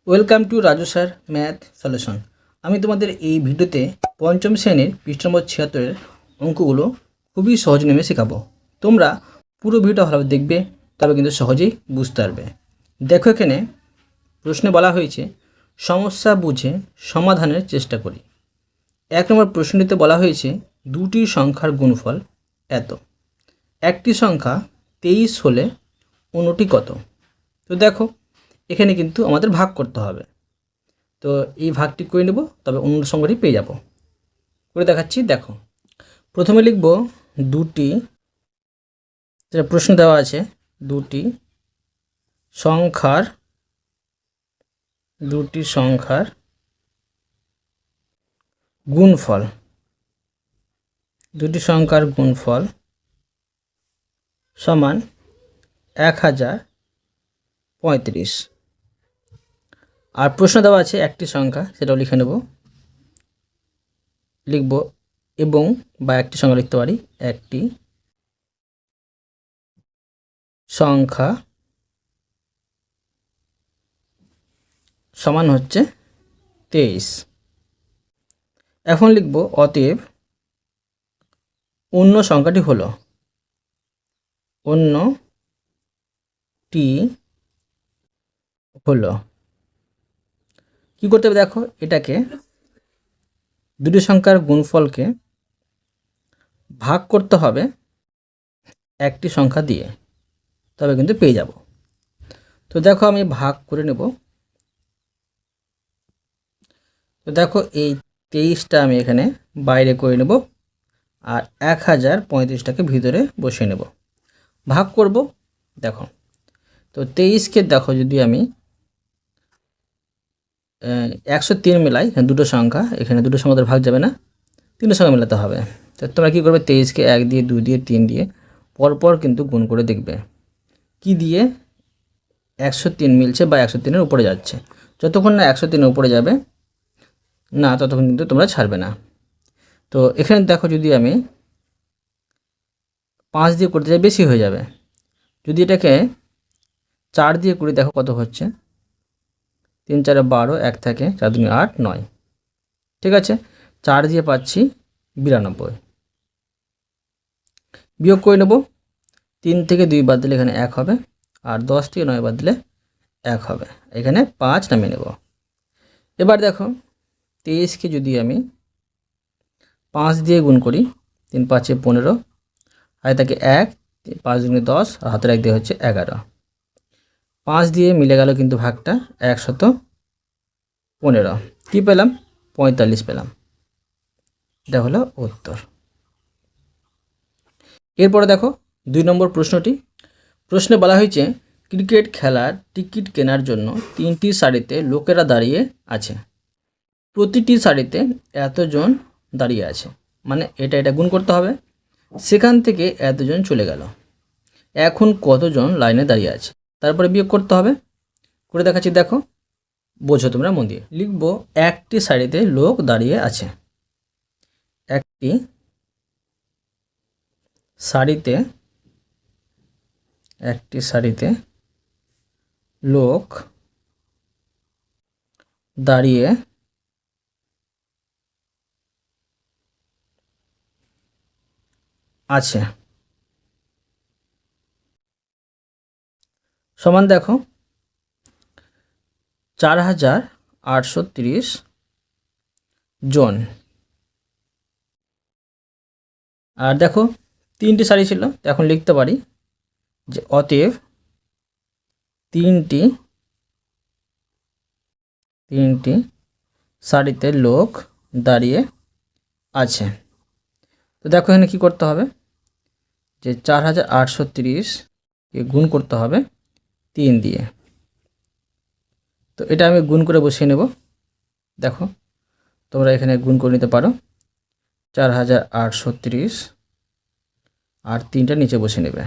Welcome to Raju sir math solution. আমি তোমাদের এই ভিডিওতে পঞ্চম শ্রেণীর পৃষ্ঠা নম্বর ৭৬-এর অঙ্কগুলো খুবই সহজ নেমে শেখাবো। তোমরা পুরো ভিডিওটা ভালোভাবে দেখবে, তবে কিন্তু সহজেই বুঝতে পারবে। দেখো, এখানে প্রশ্নে বলা হয়েছে সমস্যা বুঝে সমাধানের চেষ্টা করি। ১ নম্বর প্রশ্নটিতে বলা হয়েছে দুটি সংখ্যার গুণফল এত, একটি সংখ্যা ২৩ হলে অন্যটি কত। তো দেখো, এখানে কিন্তু আমাদের ভাগ করতে হবে। তো এই ভাগটি করে নেব, তবে অন্য সংখ্যাটি পেয়ে যাব। করে দেখাচ্ছি। দেখো, প্রথমে লিখব দুটি, যেটা প্রশ্ন দেওয়া আছে, দুটি সংখ্যার গুণফল, দুটি সংখ্যার গুণফল সমান 1035। আর প্রশ্ন দেওয়া আছে একটি সংখ্যা, সেটাও লিখে নেব, লিখব এবং বা একটি সংখ্যা লিখতে পারি, একটি সংখ্যা সমান হচ্ছে 23। এখন লিখব অতএব অন্য সংখ্যাটি হলো, কি করতে হবে? দেখো, এটাকে দুটি সংখ্যার গুণফলকে ভাগ করতে হবে একটি সংখ্যা দিয়ে, তবে কিন্তু পেয়ে যাব। তো দেখো, আমি ভাগ করে নেব। তো দেখো, এই 23টা আমি এখানে বাইরে করে নেব, আর 1035টাকে ভিতরে বসিয়ে নেব, ভাগ করব। দেখো, তো 23কে দেখো, যদি আমি 103 মেলাই, এখানে দুটো সংখ্যা, এখানে দুটো সংখ্যাদের ভাগ যাবে না, তিনটে সংখ্যা মেলাতে হবে। তো তোমরা কী করবে, 23কে 1 দিয়ে, 2 দিয়ে, 3 দিয়ে পরপর কিন্তু গুণ করে দেখবে কি দিয়ে 103 মিলছে বা 103-এর উপরে যাচ্ছে। যতক্ষণ না 103-এর উপরে যাবে না, ততক্ষণ কিন্তু তোমরা ছাড়বে না। তো এখানে দেখো, যদি আমি 5 দিয়ে করতে যাই, বেশি হয়ে যাবে। যদি এটাকে 4 দিয়ে করি, দেখো কত হচ্ছে, 3 4 12, 1 থাকে, 4 2 8 9। ঠিক আছে, 4 দিয়ে পাচ্ছি 92। বিয়োগ করে নেব, 3 থেকে 2 বাদ দিলে এখানে 1 হবে, আর 10 থেকে 9 বাদ দিলে 1 হবে, এখানে 5 নামিয়ে নেব। এবার দেখো, 23কে যদি আমি 5 দিয়ে গুণ করি, 3 5 15, আর থাকে 1, 5 2 10, আর হাতের 1 দিয়ে হচ্ছে 11। 5 দিয়ে মিলে গেল কিন্তু ভাগটা, 115। কী পেলাম? 45 পেলাম। এটা হলো উত্তর। এরপরে দেখো 2 নম্বর প্রশ্নটি। প্রশ্নে বলা হয়েছে ক্রিকেট খেলার টিকিট কেনার জন্য 3টি সারিতে লোকেরা দাঁড়িয়ে আছে, প্রতিটি সারিতে এতজন দাঁড়িয়ে আছে, মানে এটা গুণ করতে হবে। সেখান থেকে এতজন চলে গেল, এখন কতজন লাইনে দাঁড়িয়ে আছে, তারপরে বিয়োগ করতে হবে। করে দেখাচ্ছি, দেখো, বোঝো তোমরা মন দিয়ে। লিখব একটি সারিতে লোক দাঁড়িয়ে আছে, একটি সারিতে লোক দাঁড়িয়ে আছে সমান, দেখো, 4830 জন। আর দেখো, 3টি সারি ছিল, এখন লিখতে পারি যে অতএব তিনটি সারিতে লোক দাঁড়িয়ে আছে। তো দেখো, এখানে কী করতে হবে, যে 4830-কে গুণ করতে হবে 3 দিয়ে। তো এটা আমি গুণ করে বসিয়ে নেব। দেখো, তোমরা এখানে গুণ করে নিতে পারো, 4830 আর 3টা নিচে বসে নেবে,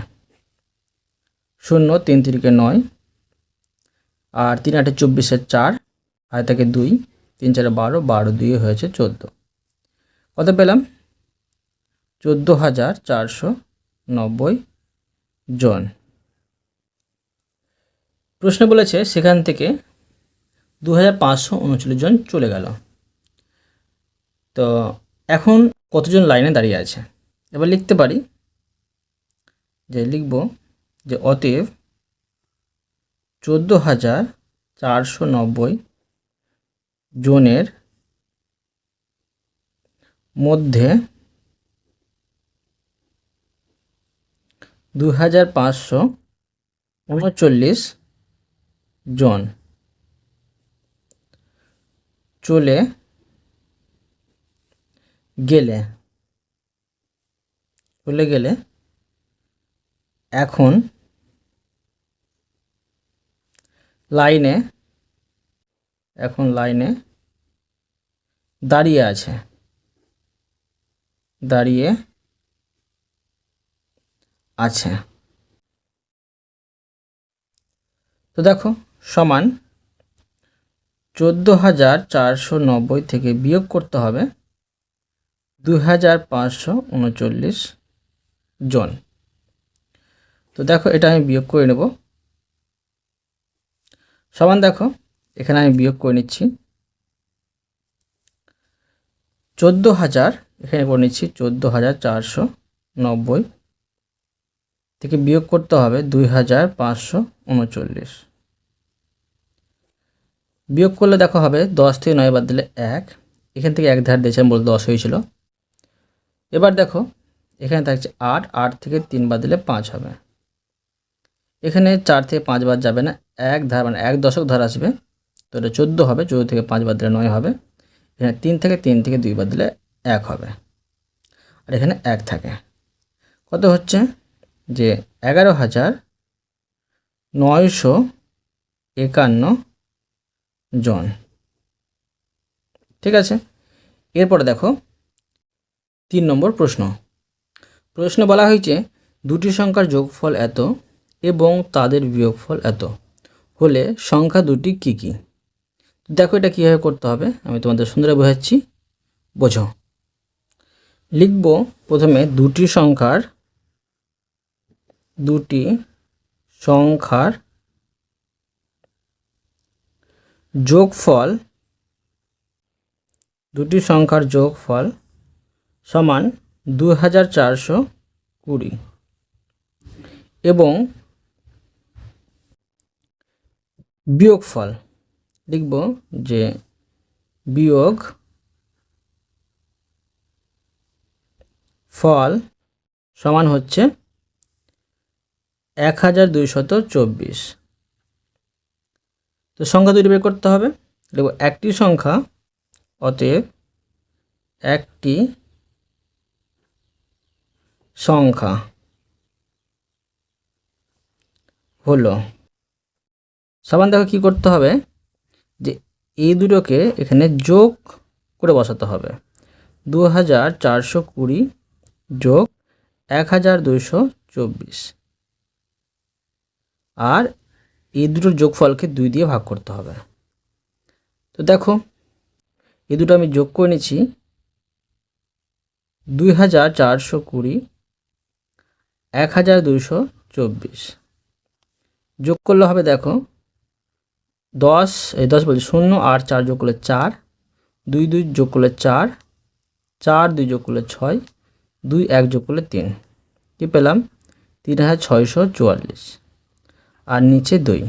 0 3 3 9, আর 3 8 24, 4, আর থাকে 2, 3 4 12, 12 2 হয়েছে 14। কত পেলাম? 14490 জন। প্রশ্ন বলেছে সেখান থেকে 2539 জন চলে গেল। তো এখন কতজন লাইনে দাঁড়িয়ে আছে? এবার লিখতে পারি যে লিখব যে অতএব 14,490 জনের মধ্যে 2,539 জন চলে গেলে এখন লাইনে দাঁড়িয়ে আছে তো দেখো সমান 14,490 থেকে বিয়োগ করতে হবে 2,539 জন। তো দেখো এটা আমি বিয়োগ করে নেব। সমান দেখো এখানে আমি বিয়োগ করে নিচ্ছি 14,000, এখানে করে নিচ্ছি 14,490 থেকে বিয়োগ করতে হবে 2,539। বিয়োগ করলে দেখো হবে 10 থেকে 9 বাদ দিলে 1, এখান থেকে 1 ধার দিয়েছে বলে 10 হয়েছিল। এবার দেখো এখানে থাকছে 8, 8 থেকে 3 বাদ দিলে 5 হবে। এখানে 4 থেকে 5 বাদ যাবে না, 1 ধার মানে 1 দশক ধার আসবে, তো এটা 14 হবে। 14 থেকে 5 বাদ দিলে 9 হবে। এখানে 3 থেকে 2 বাদ দিলে 1 হবে, আর এখানে 1 থাকে। কত হচ্ছে যে 11,951 জন। ঠিক আছে, এরপরে দেখো 3 নম্বর প্রশ্ন বলা হয়েছে দুটি সংখ্যার যোগফল এত এবং তাদের বিয়োগফল এত হলে সংখ্যা দুটি কি কি? দেখো এটা কীভাবে করতে হবে আমি তোমাদের সুন্দর বোঝাচ্ছি, বোঝো। লিখব প্রথমে দুটি সংখ্যার যোগফল সমান 2,420 এবং বিয়োগফল লিখব যে বিয়োগফল সমান হচ্ছে 1,224। তো সংখ্যা দুটি বের করতে হবে। দেখো একটি সংখ্যা, অতএব একটি সংখ্যা হলো সমান, দেখো কি করতে হবে যে এই দুটোকে এখানে যোগ করে বসাতে হবে। 2,420 যোগ 1,224, আর এই দুটোর যোগফলকে 2 দিয়ে ভাগ করতে হবে। তো দেখো এই দুটো আমি যোগ করে নিচ্ছি, 2,420 1,224 যোগ করলে হবে দেখো 10 বলছি 0 আর 4 যোগ করলে 4, 2 2 যোগ করলে 4, 4 2 যোগ করলে 6, 2 1 যোগ করলে 3, কি পেলাম 3,644, আর নিচে 2।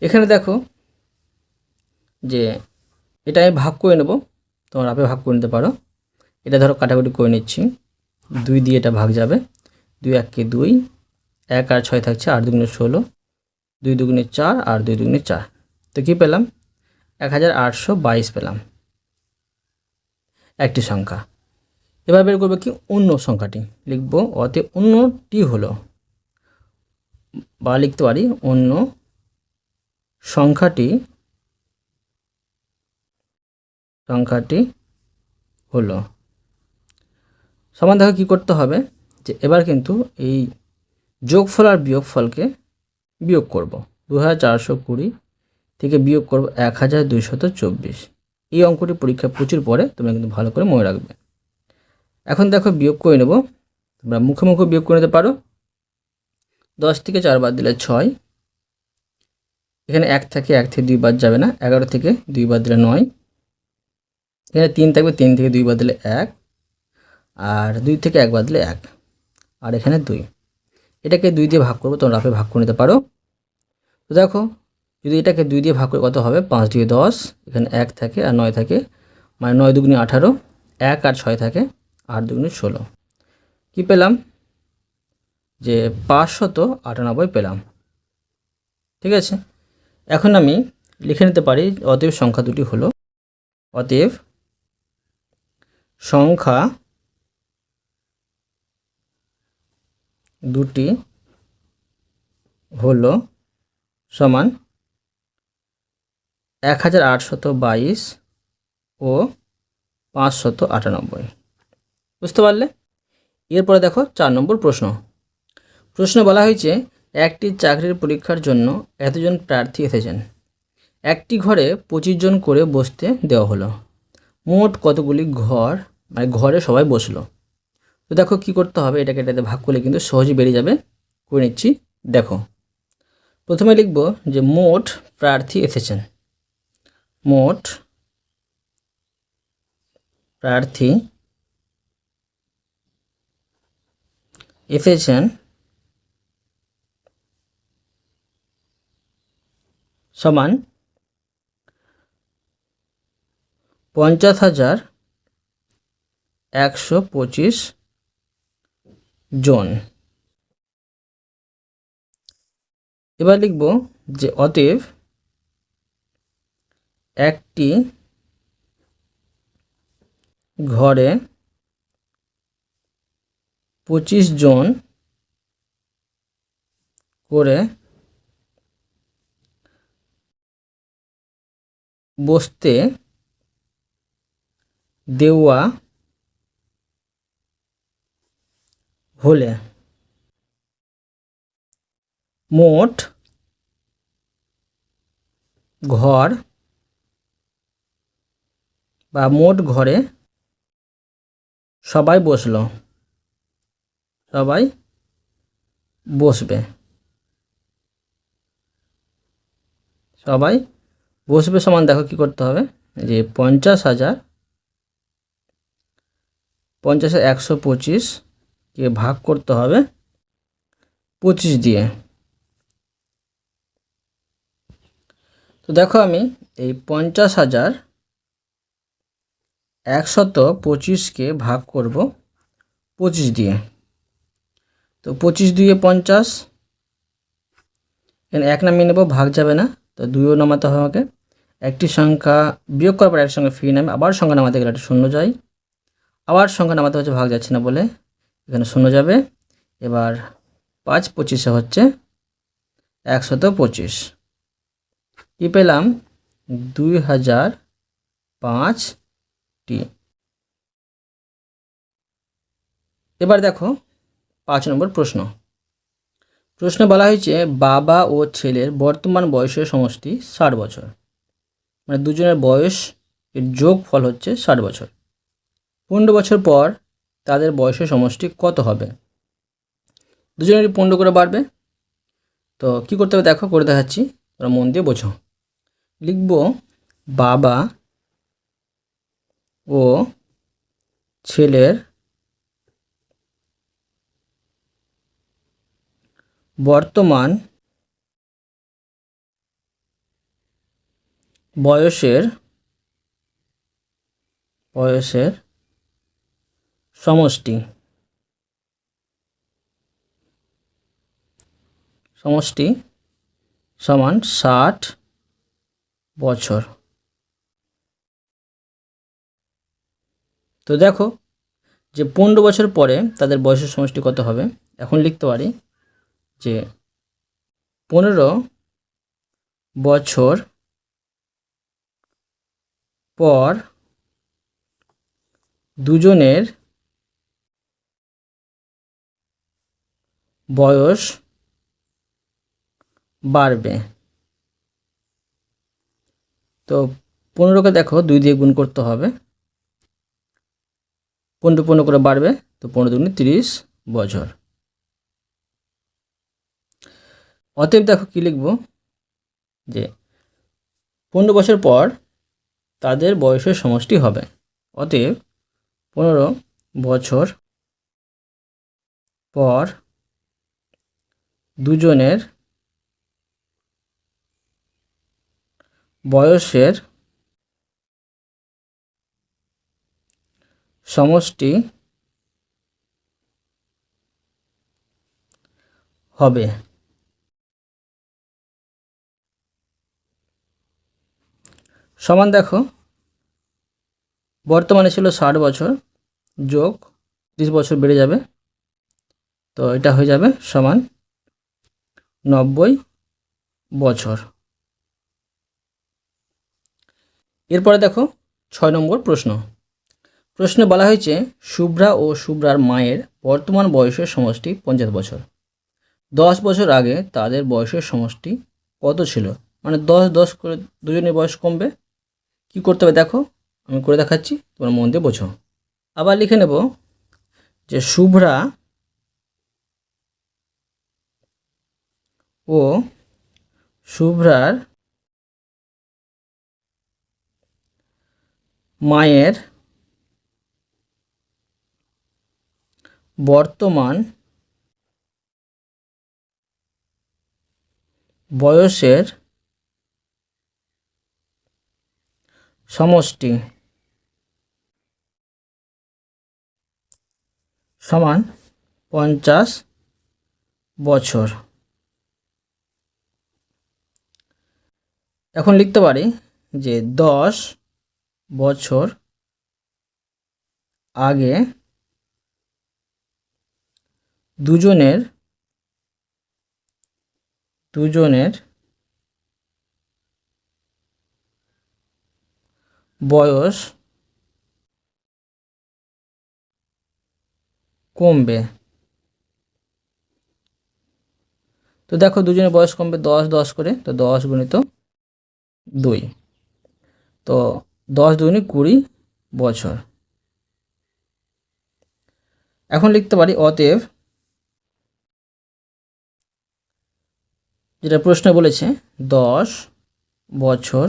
এখানে দেখো যে এটা আমি ভাগ করে নেব, তোমরা আপনি ভাগ করে নিতে পারো। এটা ধরো কাটাকুটি করে নিচ্ছি, 2 দিয়ে এটা ভাগ যাবে, 2 1 কে 2, 1 আর 6 থাকছে, 8 দুগুণে 16, 2 দুগুণে 4 আর 2 দুগুণে 4, তো কী পেলাম 1,822 পেলাম একটি সংখ্যা। এবার বের করবো কি অন্য সংখ্যাটি, লিখব অতএব অন্যটি হলো, বা লিখতে পারি অন্য সংখ্যাটি হলো সমান। দেখো কী করতে হবে যে এবার কিন্তু এই যোগফল আর বিয়োগফলকে বিয়োগ করব। 2,420 থেকে বিয়োগ করব 1,224। এই অঙ্কটি পরীক্ষা প্রচুর পরে, তোমরা কিন্তু ভালো করে মনে রাখবে। এখন দেখো বিয়োগ করে নেব, তোমরা মুখে মুখে বিয়োগ করে নিতে পারো। 10 থেকে 4 বাদ দিলে 6, এখানে 1 থেকে 1 থেকে 2 বাদ যাবে না, 11 থেকে 2 বাদ দিলে 9, এখানে 3 থাকবে, 3 থেকে 2 বাদ দিলে 1, আর 2 থেকে 1 বাদ দিলে 1, আর এখানে 2। এটাকে 2 দিয়ে ভাগ করবো, তোমরা রাফে ভাগ করে নিতে পারো। তো দেখো যদি এটাকে 2 দিয়ে ভাগ করে কত হবে, 5 দিয়ে 10, এখানে 1 থাকে আর 9 থাকে, মানে 9 দুগুণে 18, 1 আর 6 থাকে, 8 দুগুণে 16। কী পেলাম, যে 598 পেলাম। ঠিক আছে, এখন আমি লিখে নিতে পারি অতএব সংখ্যা দুটি হলো, অতএব সংখ্যা দুটি হলো সমান 1822 ও 598। বুঝতে পারলে? এরপরে দেখো 4 নম্বর প্রশ্ন। প্রশ্নে বলা হয়েছে একটি চাকরির পরীক্ষার জন্য এতজন প্রার্থী এসেছেন, একটি ঘরে 25 জন করে বসতে দেওয়া হলো, মোট কতগুলি ঘর, মানে ঘরে সবাই বসলো। তো দেখো কি করতে হবে, এটাতে ভাগ করলে কিন্তু সহজে বেরিয়ে যাবে। করে নিচ্ছি, দেখো প্রথমে লিখব যে মোট প্রার্থী এসেছেন, মোট প্রার্থী এসেছেন সমান 50,125 জন। এবার লিখব যে অতএব একটি ঘরে 25 জন করে বসতে দেওয়া হলে মোট ঘর বা মোট ঘরে সবাই বসলো, সবাই বসবে, সবাই বসবে সমান দেখো কি করতে হবে, যে 50,125 কে ভাগ করতে হবে 25 দিয়ে। তো দেখো আমি এই 50,125কে ভাগ করব 25 দিয়ে। তো 25 দিয়ে 50, এখানে 1 নামিয়ে নেব, ভাগ যাবে না, তো 2ও নামাতে হবে আমাকে। একটি সংখ্যা বিয়োগ করার পর এর সঙ্গে ফিরে নামে, আবার সংখ্যা নামাতে গেলে একটা শূন্য যায়, আবার সংখ্যা নামাতে হচ্ছে, ভাগ যাচ্ছে না বলে এখানে শূন্য যাবে। এবার 5 25 হচ্ছে 125। কি পেলাম, 2005টি। এবার দেখো 5 নম্বর প্রশ্ন। প্রশ্নে বলা হয়েছে বাবা ও ছেলের বর্তমান বয়সের সমষ্টি 60 বছর, মানে দুজনের বয়স এর যোগফল হচ্ছে 60 বছর। 15 বছর পর তাদের বয়সের সমষ্টি কত হবে? দুজনেরই 15 করে বাড়বে। তো কি করতে হবে দেখো, করে দেখাচ্ছি, তোমরা মন দিয়ে বোঝো। লিখব বাবা ও ছেলের বর্তমান বয়সের সমষ্টি সমান 60 বছর। তো দেখো যে 15 বছর পরে তাদের বয়সের সমষ্টি কত হবে, এখন লিখতে পারি যে 15 বছর পর দুজনের বয়স বাড়বে। তো 15কে দেখো 2 দিয়ে গুণ করতে হবে, 15 করে বাড়বে, তো 15 দুগুণে 30 বছর। অতএব দেখো কি লিখব, যে 15 বছর পর তাদের বয়সের সমষ্টি হবে। অতএব 15 বছর পর দুজনের বয়সের সমষ্টি হবে। সমান দেখো, বর্তমানে ছিল 60 বছর, যোগ 30 বছর বেড়ে যাবে, তো এটা হয়ে যাবে সমান 90 বছর। এরপরে দেখো 6 নম্বর প্রশ্ন। প্রশ্নে বলা হয়েছে শুভ্রা ও শুভ্রার মায়ের বর্তমান বয়সের সমষ্টি 50 বছর। 10 বছর আগে তাদের বয়সের সমষ্টি কত ছিল? মানে 10 করে দুজনের বয়স কমবে। কি করতে হবে দেখো, আমি করে দেখাচ্ছি, তোমরা মন দিয়ে বোঝো। আবার লিখে নেব যে শুভ্রা ও শুভ্রার মায়ের বর্তমান বয়সের সমষ্টি সমান 50 বছর। এখন লিখতে পারি যে 10 বছর আগে দুজনের বয়স কমবে। তো দেখো দুজনের বয়স কমবে 10 করে, তো 10 গুণিত 2, তো 10 দুগুণে 20 বছর। এখন লিখতে পারি অতএব, যেটা প্রশ্ন বলেছে 10 বছর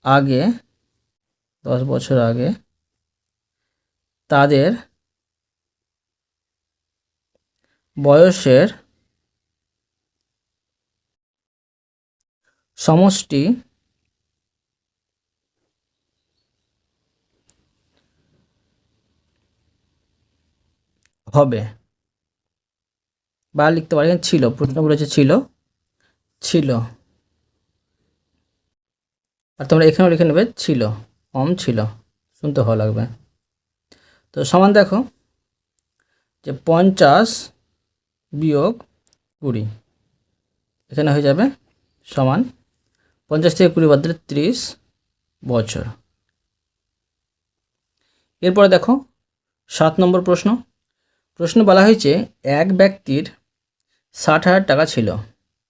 আগে, 10 বছর আগে তাদের বয়সের সমষ্টি হবে। বা লিখতে পারি ছিল, প্রশ্ন বলেছে ছিল, আর তোমরা এখানেও লিখে নেবে ছিল, কম ছিল, শুনতে ভালো লাগবে। তো সমান দেখো যে 50 বিয়োগ 20, এখানে হয়ে যাবে সমান 50 থেকে 20 বাদ দিলে 30 বছর। এরপরে দেখো 7 নম্বর প্রশ্ন। প্রশ্ন বলা হয়েছে এক ব্যক্তির 60,000 টাকা ছিল,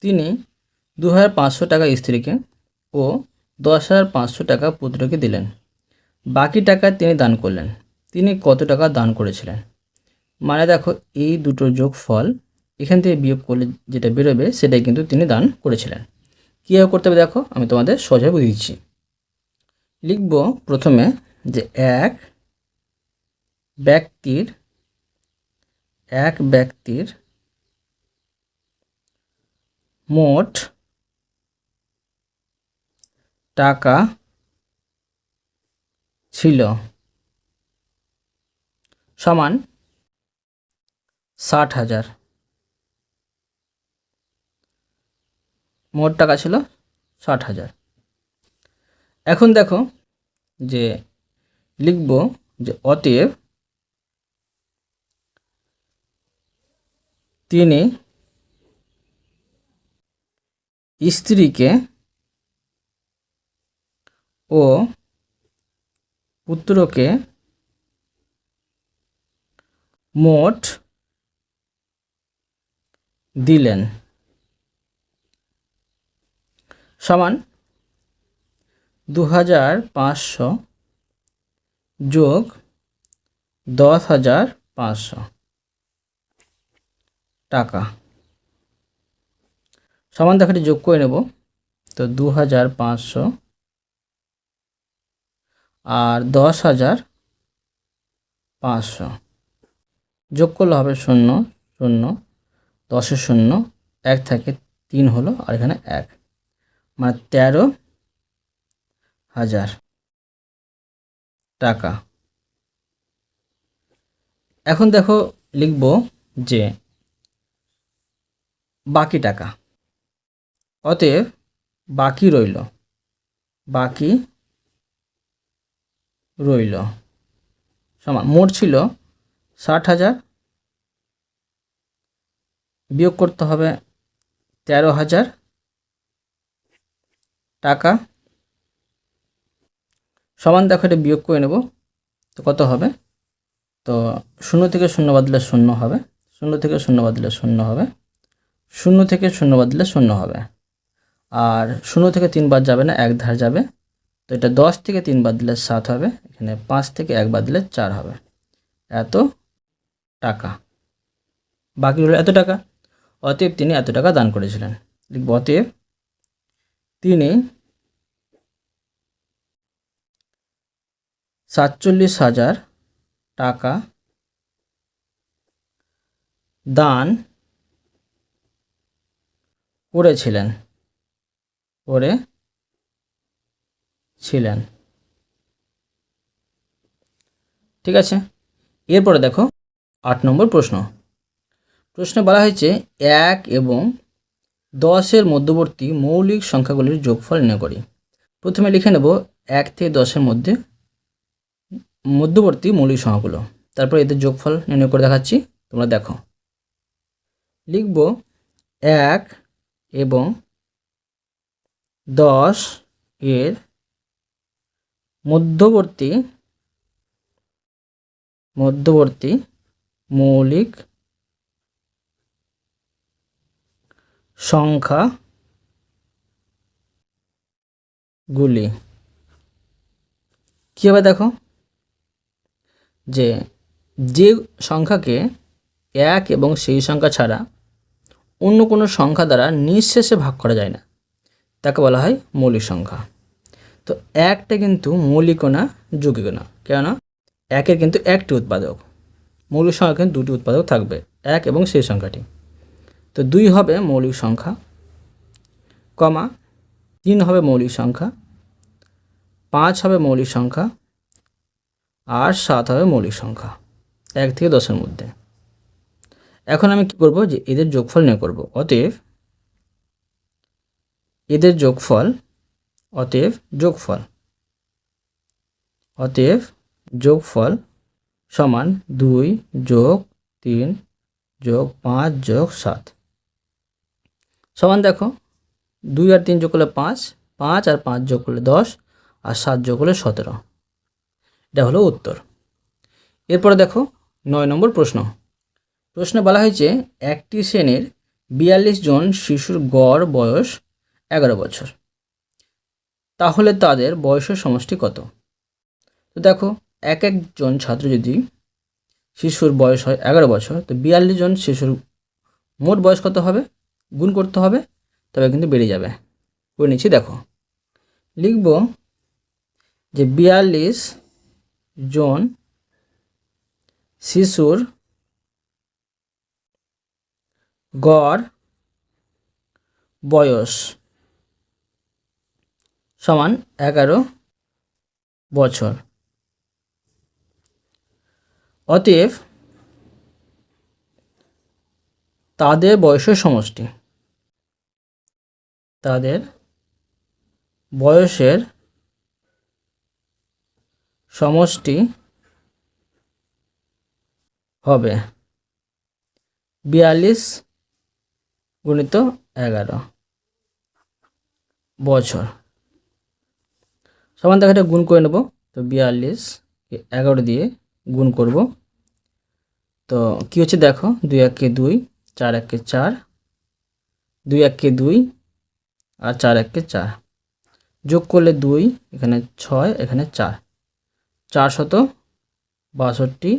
তিনি 2,500 টাকা স্ত্রীকে ও 10,500 টাকা পুত্রকে দিলেন, বাকি টাকা তিনি দান করলেন। তিনি কত টাকা দান করেছিলেন? মানে দেখো এই দুটোর যোগফল এখান থেকে বিয়োগ করলে যেটা বেরোবে সেটাই কিন্তু তিনি দান করেছিলেন। কীভাবে করতে হবে দেখো, আমি তোমাদের সহজে বুঝিয়ে দিচ্ছি। লিখব প্রথমে যে এক ব্যক্তির মোট টাকা ছিল সমান 60,000। মোট টাকা ছিল 60,000। এখন দেখো যে লিখব যে অতএব তিনি স্ত্রীকে ও পুত্রকে মোট দিলেন সমান 2,500 যোগ 10,500 টাকা সমান দেখাটি যোগ করে নেব। তো 2500 আর 10,500 যোগ করলে হবে 0 0, 10-এর 0, 1 থাকে 3 হলো, আর এখানে 1, মানে 13,000 টাকা। এখন দেখো লিখব যে বাকি টাকা। অতএব বাকি রইল সমান মোট ছিল 60,000, বিয়োগ করতে হবে 13,000 টাকা, সমান দেখো এটা বিয়োগ করে নেব। তো কত হবে? তো 0 থেকে 0 বাদ দিলে 0 হবে, 0 থেকে 0 বাদ দিলে 0 হবে, 0 থেকে 0 বাদ দিলে 0 হবে, আর 0 থেকে 3 বাদ যাবে না, এক ধার যাবে। তো এটা 10 থেকে 3 বাদ দিলে 7 হবে, এখানে 5 থেকে 1 বাদ দিলে 4 হবে। এত টাকা বাকি হলো, এত টাকা। অতএব তিনি এত টাকা দান করেছিলেন। লিখব অতএব তিনি 47,000 টাকা দান করেছিলেন। ঠিক আছে, এরপরে দেখো 8 নম্বর প্রশ্ন। প্রশ্নে বলা হয়েছে 1 এবং 10-এর মধ্যবর্তী মৌলিক সংখ্যাগুলির যোগফল নির্ণয় করি। প্রথমে লিখে নেব 1 থেকে 10-এর মধ্যবর্তী মৌলিক সংখ্যাগুলো, তারপর এদের যোগফল নির্ণয় করে দেখাচ্ছি, তোমরা দেখো। লিখব 1 এবং 10 এর মধ্যবর্তী মৌলিক সংখ্যাগুলি। কী হবে দেখো, যে সংখ্যাকে 1 এবং সেই সংখ্যা ছাড়া অন্য কোনো সংখ্যা দ্বারা নিঃশেষে ভাগ করা যায় না, তাকে বলা হয় মৌলিক সংখ্যা। তো 1টা কিন্তু মৌলিকও না, যৌগিকও না, কেননা 1-এর কিন্তু একটি উৎপাদক, মৌলিক সংখ্যা কিন্তু দুটি উৎপাদক থাকবে, 1 এবং সেই সংখ্যাটি। তো 2 হবে মৌলিক সংখ্যা, 3 হবে মৌলিক সংখ্যা, 5 হবে মৌলিক সংখ্যা, আর 7 হবে মৌলিক সংখ্যা 1 থেকে 10-এর মধ্যে। এখন আমি কি করব, যে এদের যোগফল নির্ণয় করব। অতএব এদের যোগফল সমান 2 যোগ 3 যোগ 5 যোগ 7 সমান দেখো 2 আর 3 যোগ করলে 5, 5 আর 5 যোগ করলে 10, আর 7 যোগ করলে 17। এটা হলো উত্তর। এরপরে দেখো 9 নম্বর প্রশ্ন। প্রশ্নে বলা হয়েছে একটি শ্রেণীর 42 জন শিশুর গড় বয়স 11 বছর, তাহলে তাদের বয়সের সমষ্টি কত? তো দেখো এক একজন ছাত্র যদি শিশুর বয়স হয় 11 বছর, তো 42 জন শিশুর মোট বয়স কত হবে? গুণ করতে হবে, তবে কিন্তু বেড়ে যাবে। করে নিচ্ছি, দেখো। লিখব যে 42 জন শিশুর গড় বয়স সমান 11 বছর। অতএব তাদের বয়সের সমষ্টি হবে 42 গুণিত 11 বছর। সমান দেখাটা গুণ করে নেব। তো 42 কে 11 দিয়ে গুণ করব। তো কি হচ্ছে দেখো, 2 1 2, 4 1 4, 2 1 2, আর 4 1 4, যোগ করলে 2, এখানে 6, এখানে 4, 462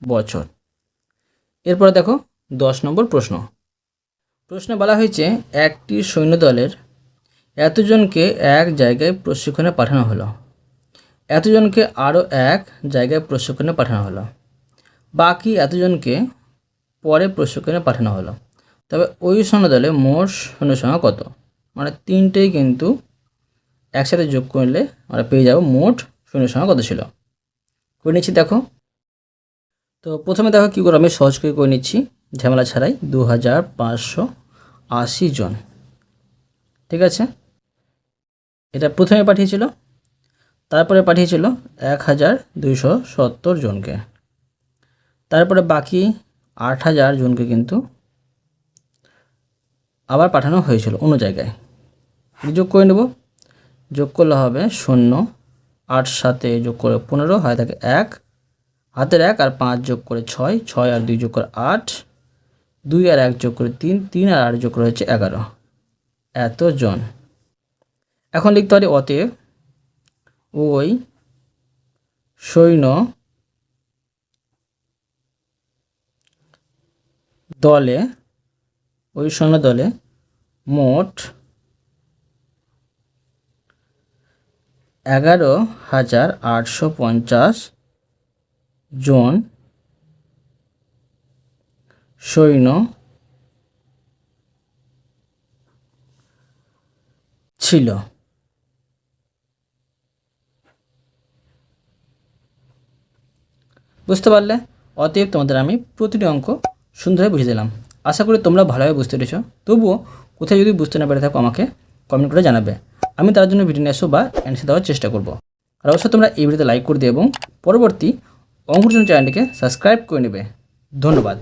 বছর। এরপরে দেখো 10 নম্বর প্রশ্ন। প্রশ্নে বলা হয়েছে একটি সৈন্যদলের এতজনকে এক জায়গায় প্রশিক্ষণে পাঠানো হলো, এতজনকে আরও এক জায়গায় প্রশিক্ষণে পাঠানো হলো, বাকি এতজনকে পরে প্রশিক্ষণে পাঠানো হলো, তবে ওই সৈন্যদলে মোট সৈন্য সংখ্যা কত? মানে তিনটেই কিন্তু একসাথে যোগ করলে আমরা পেয়ে যাব মোট সৈন্য সংখ্যা কত ছিল। করে নিচ্ছি দেখো। তো প্রথমে দেখো কী করে আমি সহজ করে নিচ্ছি ঝামেলা ছাড়াই। 2580 জন, ঠিক আছে। এটা প্রথমে পাঠিয়েছিল, তারপরে পাঠিয়েছিল 1270 জনকে, তারপরে বাকি 8000 জনকে কিন্তু আবার পাঠানো হয়েছিল অন্য জায়গায়। যোগ করে নেব, যোগ করলে হবে 0, 8 সাথে যোগ করে 15 হয় থাকে 1, হাতের 1 আর 5 যোগ করে 6, 6 আর 2 যোগ করে 8, 2 আর 1 যোগ করে 3, 3 আর 8 যোগ করে হচ্ছে 11, এতজন। এখন লিখতে পারি অতএব ওই সৈন্য দলে মোট 11,850 জন সৈন্য ছিল। বুঝতে পারলে? অতএব তোমাদের আমি প্রতিটি অঙ্ক সুন্দরভাবে বুঝিয়ে দিলাম। আশা করি তোমরা ভালোভাবে বুঝতে পেরেছো। তবুও কোথায় যদি বুঝতে না পেরে থাকো আমাকে কমেন্ট করে জানাবে, আমি তার জন্য ভিডিও নিয়ে আসবো বা অ্যান্সার দেওয়ার চেষ্টা করব। আর অবশ্যই তোমরা এই ভিডিওতে লাইক করে দিও এবং পরবর্তী অঙ্ক চ্যানেলটিকে সাবস্ক্রাইব করে নেবে। ধন্যবাদ।